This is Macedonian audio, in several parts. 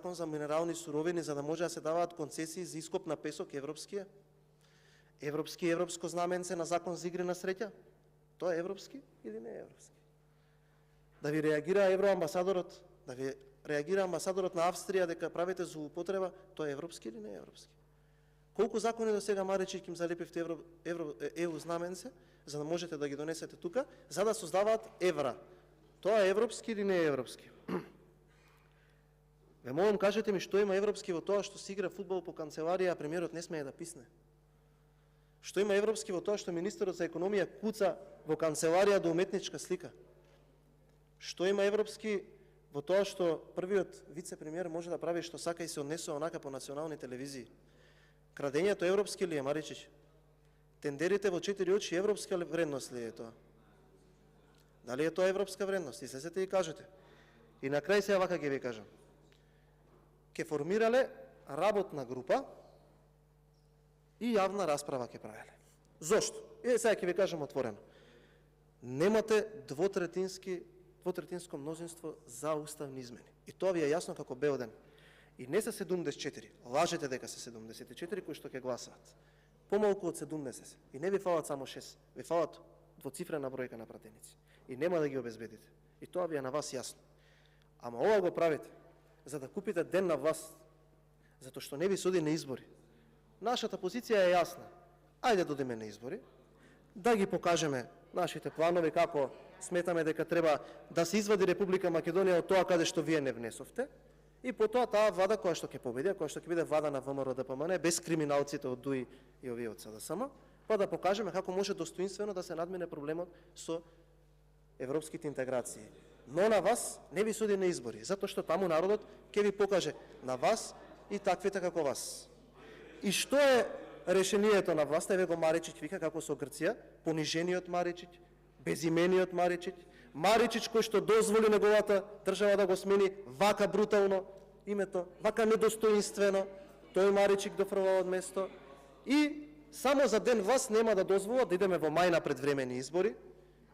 закон за минерални суровини за да може да се даваат концесии за ископ на песок европскија? Европско знаменце на закон за игри на среќа? Тоа е европски или не е европски? Да ви реагира евроамбасадорот, да ви реагира амбасадорот на Австрија дека правите злоупотреба, тоа е европски или не е европски? Колку закони до сега Марички им залепивте евро знаменце, за да можете да ги донесете тука, за да создаваат евра? Тоа е европски или не е европски? Ве молам, кажете ми што има европски во тоа што се игра фудбал по канцеларија, а премиерот не смее да писне? Што има европски во тоа што министерот за економија куца во канцеларија до уметничка слика? Што има европски во тоа што првиот вице-премиер може да прави што сака и се однесува онака по национални телевизии? Крадењето европски ли е, Маричич? Тендерите во 4 очи европска вредност ли е тоа? Дали е тоа европска вредност? Излезете и кажете. И на крај сега вака ќе ви кажам. Ке формирале работна група и јавна расправа ќе правеле. Зошто? Сега ќе ви кажам отворено. Немате двотретинско мнозинство за уставни измени. И тоа ви е јасно како бел ден. И не се 74. Лажете дека се 74 кои што ќе гласаат. Помалку од 70. И не ви фалат само 6. Ви фалат двоцифрена бројка на пратеници. И нема да ги обезбедите. И тоа ви е на вас јасно. Ама ова го правите за да купите ден на власт, затоа што не ви суди на избори. Нашата позиција е јасна. Ајде да одиме на избори, да ги покажеме нашите планови како сметаме дека треба да се извади Република Македонија од тоа каде што вие не внесовте, и потоа таа влада која што ќе победи, која што ќе биде влада на ВМРО ДПМН, без криминалците од ДУИ и овие од СДСМ, па да покажеме како може достоинствено да се надмине проблемот со европските интеграции. Но на вас не ви суди на избори, затоа што таму народот ќе ви покаже на вас и таквите како вас. И што е решението на власта? Еве го Маричич вика како со Грција, понижениот Маричич, безимениот Маричич, Маричич кој што дозволи неговата држава да го смени вака брутално името, вака недостоинствено, тој Маричик дофрва од место и само за ден власт нема да дозвола да идеме во мај на предвремени избори,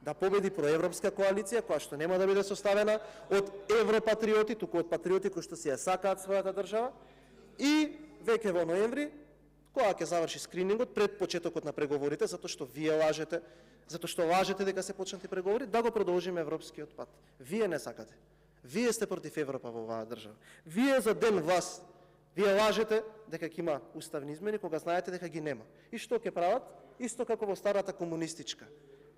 да победи проевропска коалиција, која што нема да биде составена од европатриоти, туку од патриоти кои што си ја сакаат својата држава, и веќе во ноември, кога ќе заврши скринингот пред почетокот на преговорите, затоа што вие лажете, затоа што лажете дека се почнати преговори, да го продолжиме европскиот пат. Вие не сакате. Вие сте против Европа во оваа држава. Вие за ден власт, вие лажете дека ќе има уставни измени, кога знаете дека ги нема. И што ќе прават? Исто како во старата комунистичка.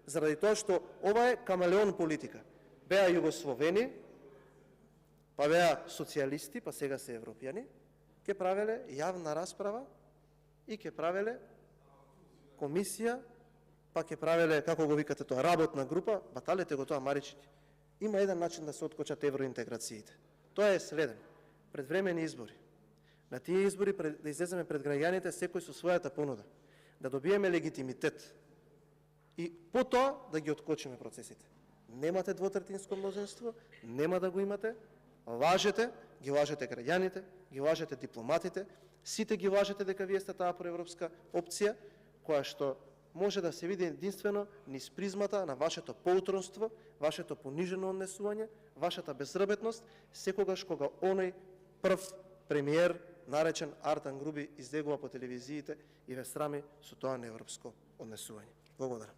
Заради тоа што ова е камелеон политика. Беа југословени, па беа социјалисти, па сега се европјани, ќе правеле јавна расправа и ќе правеле комисија, па ќе правеле, како го викате тоа, работна група, баталете го тоа Маричич. Има еден начин да се откочат евроинтеграциите. Тоа е следен. Предвремени избори. На тие избори да излеземе пред граѓаните секој со својата понуда. Да добиеме легитимитет. И потоа да ги откочиме процесите. Немате двотретинско мнозинство, нема да го имате, лажете, ги лажете граѓаните, ги лажете дипломатите, сите ги лажете дека вие сте таа проевропска опција, која што може да се види единствено низ призмата на вашето поутронство, вашето понижено однесување, вашата безработност, секогаш кога оној прв премиер, наречен Артан Груби, излегува по телевизиите и ве срами со тоа неевропско однесување. Благодарам.